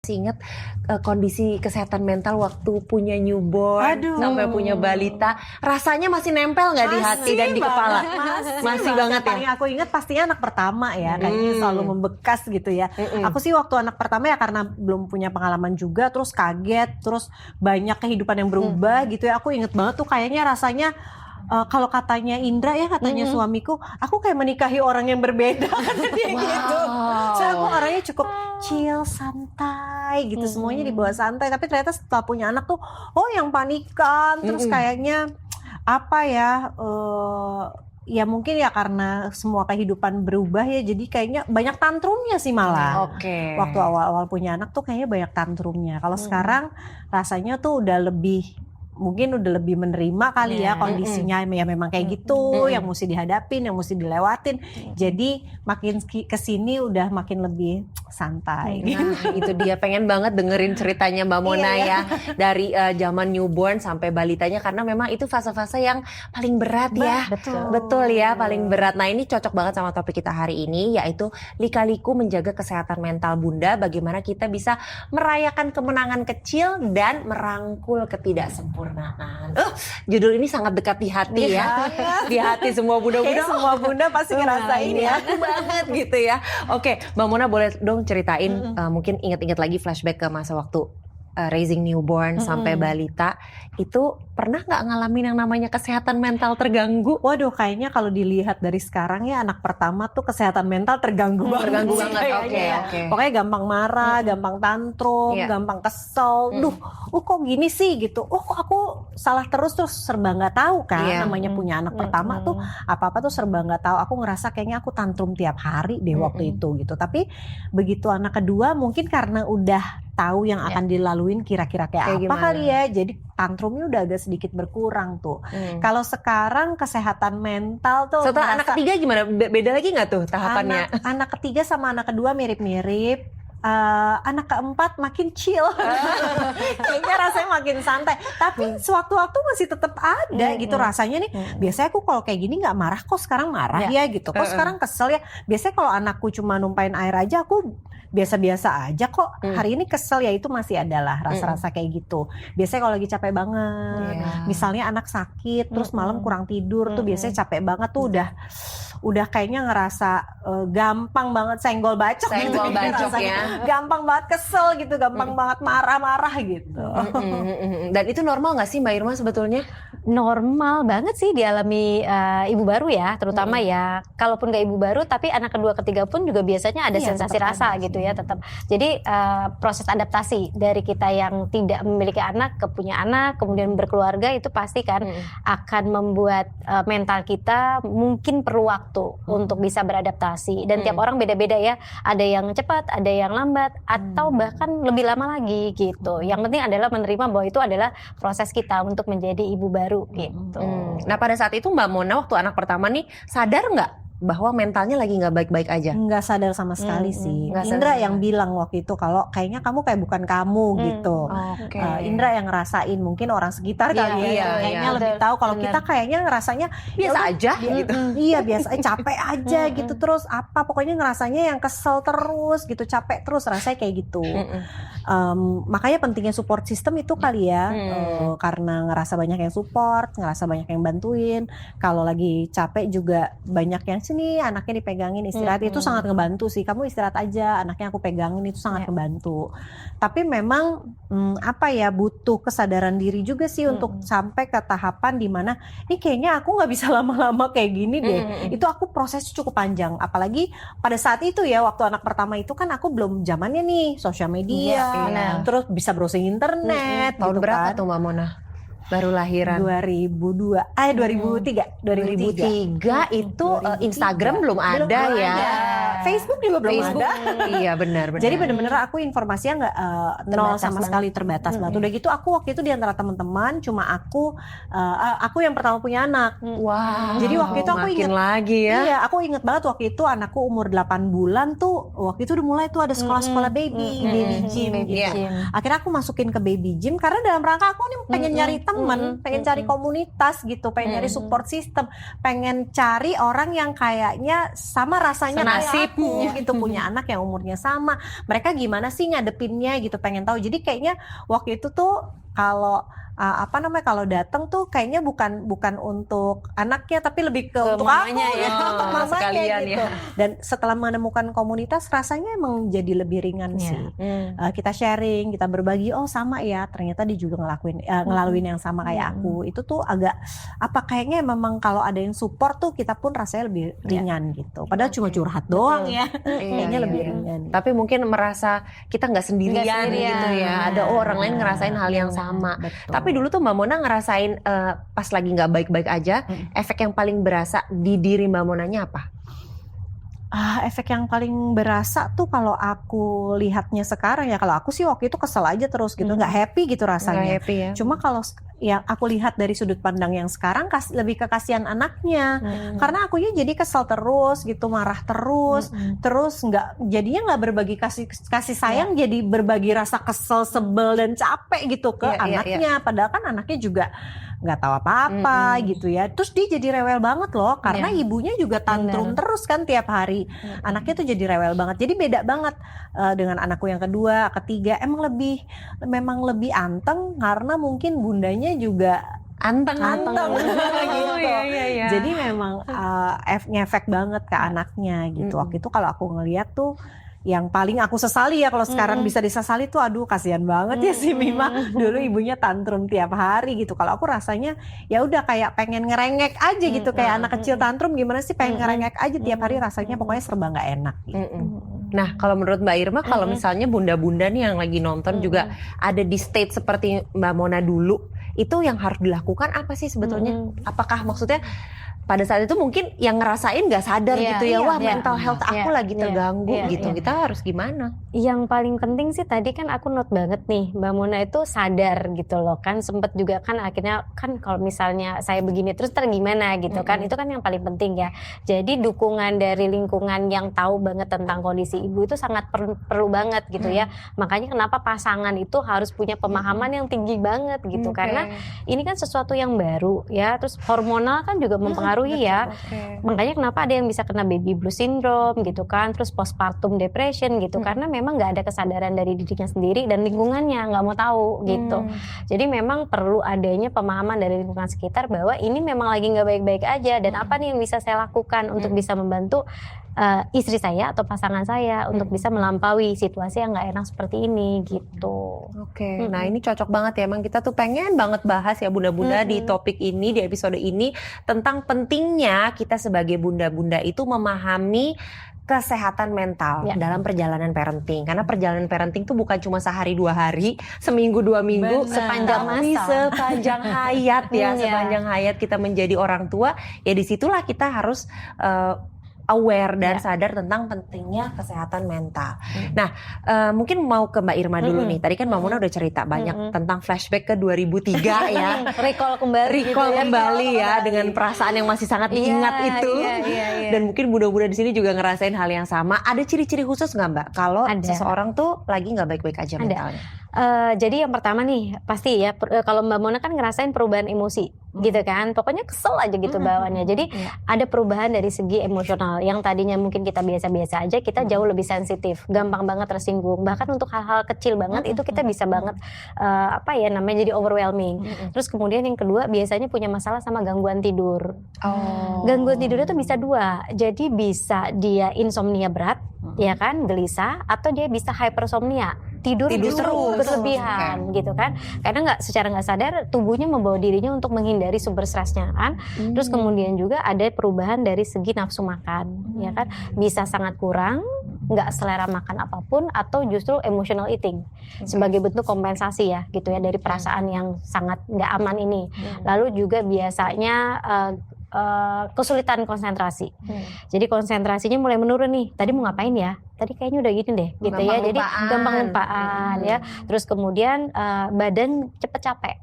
Masih ingat kondisi kesehatan mental waktu punya newborn sampai punya balita, rasanya masih nempel nggak di hati dan di kepala? Masih banget ya. Paling aku ingat pastinya anak pertama ya, kayaknya selalu membekas gitu ya. Aku sih waktu anak pertama ya karena belum punya pengalaman juga, terus kaget, terus banyak kehidupan yang berubah gitu ya. Aku inget banget tuh kayaknya rasanya kalau katanya Indra ya, katanya suamiku, aku kayak menikahi orang yang berbeda kata dia gitu. So aku orangnya cukup chill, santai gitu, semuanya dibawa santai. Tapi ternyata setelah punya anak tuh, yang panikan, terus kayaknya apa ya? Ya mungkin ya karena semua kehidupan berubah ya, jadi kayaknya banyak tantrumnya sih malah. Waktu awal-awal punya anak tuh kayaknya banyak tantrumnya. Kalau sekarang rasanya tuh udah mungkin udah lebih menerima kali ya kondisinya ya memang kayak gitu, yang mesti dihadapin, yang mesti dilewatin. Jadi makin kesini udah makin lebih santai. Nah, itu dia, pengen banget dengerin ceritanya Mbak Mona ya, dari zaman newborn sampai balitanya, karena memang itu fase-fase yang paling berat ya. Betul ya, paling berat. Nah, ini cocok banget sama topik kita hari ini, yaitu lika-liku menjaga kesehatan mental Bunda, bagaimana kita bisa merayakan kemenangan kecil dan merangkul ketidaksempurnaan. Judul ini sangat dekat di hati ya. Di hati semua bunda-bunda. Semua bunda pasti ngerasain ya. Aku banget gitu ya. Oke, Mbak Mona boleh dong ceritain, mungkin ingat-ingat lagi flashback ke masa waktu raising newborn sampai balita, itu pernah nggak ngalamin yang namanya kesehatan mental terganggu? Waduh, kayaknya kalau dilihat dari sekarang ya, anak pertama tuh kesehatan mental terganggu banget. Terganggu banget, oke. Pokoknya gampang marah, gampang tantrum, gampang kesel. Kok gini sih gitu. Kok aku salah terus serba nggak tahu kan. Namanya punya anak pertama tuh apa-apa tuh serba nggak tahu. Aku ngerasa kayaknya aku tantrum tiap hari deh waktu itu gitu. Tapi begitu anak kedua mungkin karena udah tahu yang akan dilaluin kira-kira kayak apa gimana kali ya, jadi tantrumnya udah agak sedikit berkurang tuh. Kalau sekarang kesehatan mental tuh setelah anak ketiga gimana? Beda lagi nggak tuh tahapannya? Anak ketiga sama anak kedua mirip-mirip. Anak keempat makin chill, kayaknya rasanya makin santai. Tapi sewaktu-waktu masih tetap ada gitu rasanya nih. Biasanya aku kalau kayak gini nggak marah, kok sekarang marah ya gitu. Kok sekarang kesel ya. Biasanya kalau anakku cuma numpain air aja aku biasa-biasa aja kok. Hari ini kesel ya, itu masih adalah rasa-rasa kayak gitu. Biasanya kalau lagi capek banget, misalnya anak sakit terus malam kurang tidur tuh biasanya capek banget tuh udah kayaknya ngerasa gampang banget senggol bacok gitu ya. Gampang banget kesel gitu, gampang banget marah-marah gitu. Dan itu normal nggak sih Mbak Irma sebetulnya? Normal banget sih dialami ibu baru ya, terutama ya kalaupun gak ibu baru tapi anak kedua ketiga pun juga biasanya ada sensasi rasa gitu ya tetap. Jadi proses adaptasi dari kita yang tidak memiliki anak ke punya anak kemudian berkeluarga itu pasti kan akan membuat mental kita mungkin perlu waktu untuk bisa beradaptasi, dan tiap orang beda-beda ya, ada yang cepat, ada yang lambat atau bahkan lebih lama lagi gitu. Yang penting adalah menerima bahwa itu adalah proses kita untuk menjadi ibu baru gitu. Nah pada saat itu Mbak Mona waktu anak pertama nih sadar nggak bahwa mentalnya lagi nggak baik-baik aja? Nggak sadar sama sekali sih. Indra yang bilang waktu itu kalau kayaknya kamu kayak bukan kamu gitu. Indra yang ngerasain, mungkin orang sekitar kali ya kayaknya lebih tahu. Kalau kita kayaknya ngerasanya biasa aja gitu. Iya biasa, capek aja gitu. Terus pokoknya ngerasanya yang kesel terus gitu, capek terus, rasanya kayak gitu. Makanya pentingnya support system itu kali ya. Karena ngerasa banyak yang support, ngerasa banyak yang bantuin. Kalau lagi capek juga banyak yang sini anaknya dipegangin istirahat, itu sangat ngebantu sih. Kamu istirahat aja, anaknya aku pegangin, itu sangat ngebantu. Tapi memang butuh kesadaran diri juga sih untuk sampai ke tahapan dimana ini kayaknya aku nggak bisa lama-lama kayak gini deh. Itu aku prosesnya cukup panjang. Apalagi pada saat itu ya, waktu anak pertama itu kan aku belum zamannya nih sosial media, terus bisa browsing internet. Tahun gitu berapa kan. tuh Mbak Mona? Baru lahiran 2003 itu Instagram belum ada ya. Facebook juga belum ada. Iya benar. Jadi benar-benar aku informasinya nggak nol sama sekali, terbatas banget. Udah gitu aku waktu itu di antara teman-teman cuma aku yang pertama punya anak. Wow. Jadi waktu itu aku makin ingat lagi ya. Iya, aku ingat banget waktu itu anakku umur 8 bulan tuh. Waktu itu udah mulai tuh ada sekolah-sekolah baby gym gitu. Akhirnya aku masukin ke baby gym karena dalam rangka aku nih pengen nyari temen, pengen cari komunitas gitu, pengen nyari support system, pengen cari orang yang kayaknya sama rasanya kayak aku gitu, punya anak yang umurnya sama. Mereka gimana sih ngadepinnya gitu, pengen tahu. Jadi kayaknya waktu itu tuh kalau kalau datang tuh kayaknya bukan untuk anaknya tapi lebih ke untuk mamanya aku gitu, untuk mamanya gitu. Ya. Dan setelah menemukan komunitas rasanya emang jadi lebih ringan sih. Kita sharing, kita berbagi, oh sama ya, ternyata dia juga ngelaluin yang sama kayak aku. Itu tuh agak kayaknya memang kalau ada yang support tuh kita pun rasanya lebih ringan gitu. Padahal cuma curhat doang ya. Kayaknya lebih ringan. Tapi mungkin merasa kita nggak sendirian gitu ya. Ada orang lain ngerasain hal yang sama. Betul. Tapi dulu tuh Mbak Mona ngerasain pas lagi nggak baik-baik aja, efek yang paling berasa di diri Mbak Monanya apa? Efek yang paling berasa tuh kalau aku lihatnya sekarang ya, kalau aku sih waktu itu kesel aja terus gitu, nggak happy gitu rasanya. Nggak happy ya. Cuma kalau yang aku lihat dari sudut pandang yang sekarang lebih ke kasihan anaknya, karena akunya jadi kesel terus gitu, marah terus, terus jadinya nggak berbagi kasih sayang, jadi berbagi rasa kesel, sebel dan capek gitu ke anaknya. Padahal kan anaknya juga nggak tahu apa-apa gitu ya. Terus dia jadi rewel banget loh, karena ibunya juga tantrum terus kan tiap hari. Anaknya tuh jadi rewel banget. Jadi beda banget dengan anakku yang kedua, ketiga. Memang lebih anteng karena mungkin bundanya juga anteng gitu. Iya. Jadi memang ngefek banget ke anaknya gitu. Waktu itu kalau aku ngeliat tuh yang paling aku sesali ya, kalau sekarang bisa disesali tuh, aduh kasihan banget ya si Mima, dulu ibunya tantrum tiap hari gitu. Kalau aku rasanya ya udah kayak pengen ngerengek aja gitu, kayak anak kecil tantrum gimana sih, pengen ngerengek aja tiap hari, rasanya pokoknya serba nggak enak gitu. Nah kalau menurut Mbak Irma, kalau misalnya bunda-bunda nih yang lagi nonton juga ada di state seperti Mbak Mona dulu, itu yang harus dilakukan apa sih sebetulnya? Apakah maksudnya pada saat itu mungkin yang ngerasain gak sadar gitu ya, mental health aku lagi terganggu gitu. Kita harus gimana? Yang paling penting sih tadi kan aku note banget nih, Mbak Mona itu sadar gitu loh kan, sempet juga kan akhirnya kan kalau misalnya saya begini terus gimana gitu kan, itu kan yang paling penting ya. Jadi dukungan dari lingkungan yang tahu banget tentang kondisi ibu itu sangat perlu banget gitu ya. Makanya kenapa pasangan itu harus punya pemahaman yang tinggi banget gitu, karena ini kan sesuatu yang baru ya, terus hormonal kan juga mempengaruhi ya. Makanya kenapa ada yang bisa kena baby blues syndrome gitu kan, terus postpartum depression gitu, karena memang nggak ada kesadaran dari dirinya sendiri dan lingkungannya nggak mau tahu gitu. Jadi memang perlu adanya pemahaman dari lingkungan sekitar bahwa ini memang lagi nggak baik-baik aja, dan apa nih yang bisa saya lakukan untuk bisa membantu istri saya atau pasangan saya untuk bisa melampaui situasi yang nggak enak seperti ini gitu. Nah ini cocok banget ya, emang kita tuh pengen banget bahas ya bunda-bunda di topik ini, di episode ini, tentang pentingnya kita sebagai bunda-bunda itu memahami kesehatan mental dalam perjalanan parenting. Karena perjalanan parenting tuh bukan cuma sehari 2 hari, seminggu 2 minggu, sepanjang sepanjang hayat ya, sepanjang hayat kita menjadi orang tua, ya disitulah kita harus aware dan sadar tentang pentingnya kesehatan mental. Nah, mungkin mau ke Mbak Irma dulu nih. Tadi kan Mbak Mona udah cerita banyak tentang flashback ke 2003 ya. Recall kembali ya dengan perasaan yang masih sangat diingat itu. Dan mungkin bunda-bunda di sini juga ngerasain hal yang sama. Ada ciri-ciri khusus nggak Mbak kalau seseorang tuh lagi nggak baik-baik aja mentalnya? Jadi yang pertama nih pasti ya, kalau Mbak Mona kan ngerasain perubahan emosi gitu kan, pokoknya kesel aja gitu bawaannya. Jadi ada perubahan dari segi emosional yang tadinya mungkin kita biasa-biasa aja, kita jauh lebih sensitif, gampang banget tersinggung, bahkan untuk hal-hal kecil banget itu kita bisa banget jadi overwhelming. Terus kemudian yang kedua biasanya punya masalah sama gangguan tidur. Gangguan tidurnya tuh bisa 2, jadi bisa dia insomnia berat ya kan, gelisah, atau dia bisa hypersomnia, tidur terus berlebihan gitu kan, karena secara nggak sadar tubuhnya membawa dirinya untuk menghindari sumber stresnya kan. Terus kemudian juga ada perubahan dari segi nafsu makan ya kan, bisa sangat kurang, nggak selera makan apapun, atau justru emotional eating sebagai bentuk kompensasi ya gitu ya dari perasaan yang sangat nggak aman ini. Lalu juga biasanya kesulitan konsentrasi. Jadi konsentrasinya mulai menurun nih. Tadi mau ngapain ya? Tadi kayaknya udah gini deh, gitu ya. Jadi gampang lupaan ya. Terus kemudian badan cepet capek.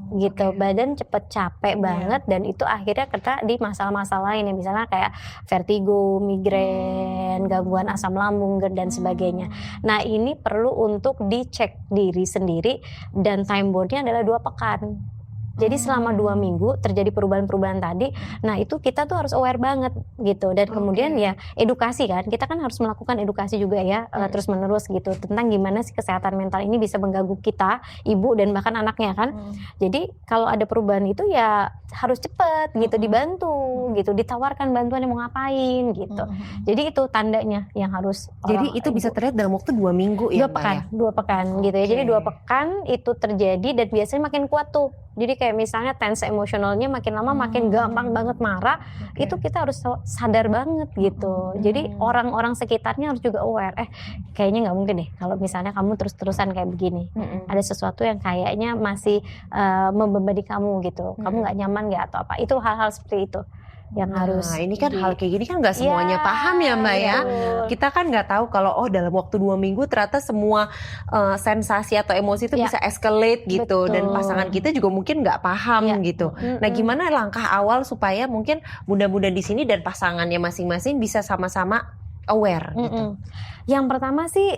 Gitu, badan cepet capek banget, dan itu akhirnya kita di masalah-masalah lain ya, misalnya kayak vertigo, migrain, gangguan asam lambung dan sebagainya. Nah ini perlu untuk dicek diri sendiri, dan time boundnya adalah 2 pekan. Jadi selama 2 minggu terjadi perubahan-perubahan tadi, nah itu kita tuh harus aware banget gitu. Dan kemudian ya edukasi kan, kita kan harus melakukan edukasi juga ya, terus menerus gitu tentang gimana sih kesehatan mental ini bisa mengganggu kita, ibu dan bahkan anaknya kan. Jadi kalau ada perubahan itu ya harus cepet gitu, dibantu gitu, ditawarkan bantuan yang mau ngapain gitu. Jadi itu tandanya yang harus. Jadi itu bisa terlihat dalam waktu 2 minggu ya, 2 pekan, ya? 2 pekan gitu ya. Jadi 2 pekan itu terjadi dan biasanya makin kuat tuh. Jadi kayak misalnya tense emosionalnya makin lama makin gampang banget marah, itu kita harus sadar banget gitu. Jadi orang-orang sekitarnya harus juga aware. Kayaknya nggak mungkin deh kalau misalnya kamu terus-terusan kayak begini. Ada sesuatu yang kayaknya masih membebani kamu gitu. Kamu nggak nyaman nggak atau apa? Itu hal-hal seperti itu yang harus. Nah ini kan hal kayak gini kan nggak semuanya paham ya Mbak ya. Kita kan nggak tahu kalau dalam waktu 2 minggu ternyata semua sensasi atau emosi itu bisa escalate gitu. Dan pasangan kita juga mungkin nggak paham gitu. Nah gimana langkah awal supaya mungkin bunda-bunda di sini dan pasangannya masing-masing bisa sama-sama aware gitu. Yang pertama sih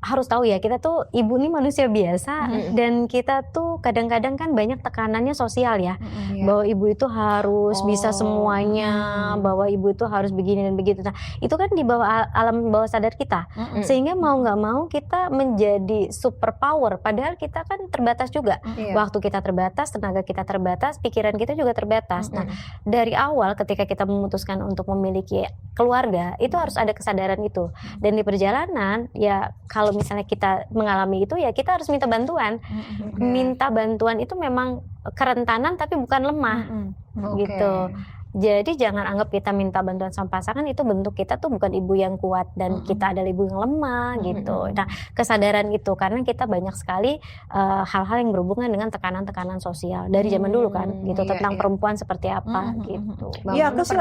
harus tahu ya, kita tuh ibu nih manusia biasa dan kita tuh kadang-kadang kan banyak tekanannya sosial ya, bahwa ibu itu harus bisa semuanya, bahwa ibu itu harus begini dan begitu. Nah itu kan di bawah alam bawah sadar kita, sehingga mau nggak mau kita menjadi super power, padahal kita kan terbatas juga. Waktu kita terbatas, tenaga kita terbatas, pikiran kita juga terbatas. Nah dari awal ketika kita memutuskan untuk memiliki keluarga, itu harus ada kesadaran itu. Dan di perjalanan ya kalau misalnya kita mengalami itu ya kita harus minta bantuan. Minta bantuan itu memang kerentanan tapi bukan lemah gitu. Jadi jangan anggap kita minta bantuan sama pasangan itu bentuk kita tuh bukan ibu yang kuat dan kita adalah ibu yang lemah gitu. Nah kesadaran itu karena kita banyak sekali hal-hal yang berhubungan dengan tekanan-tekanan sosial dari zaman dulu kan gitu, tentang perempuan seperti apa gitu. Iya aku sih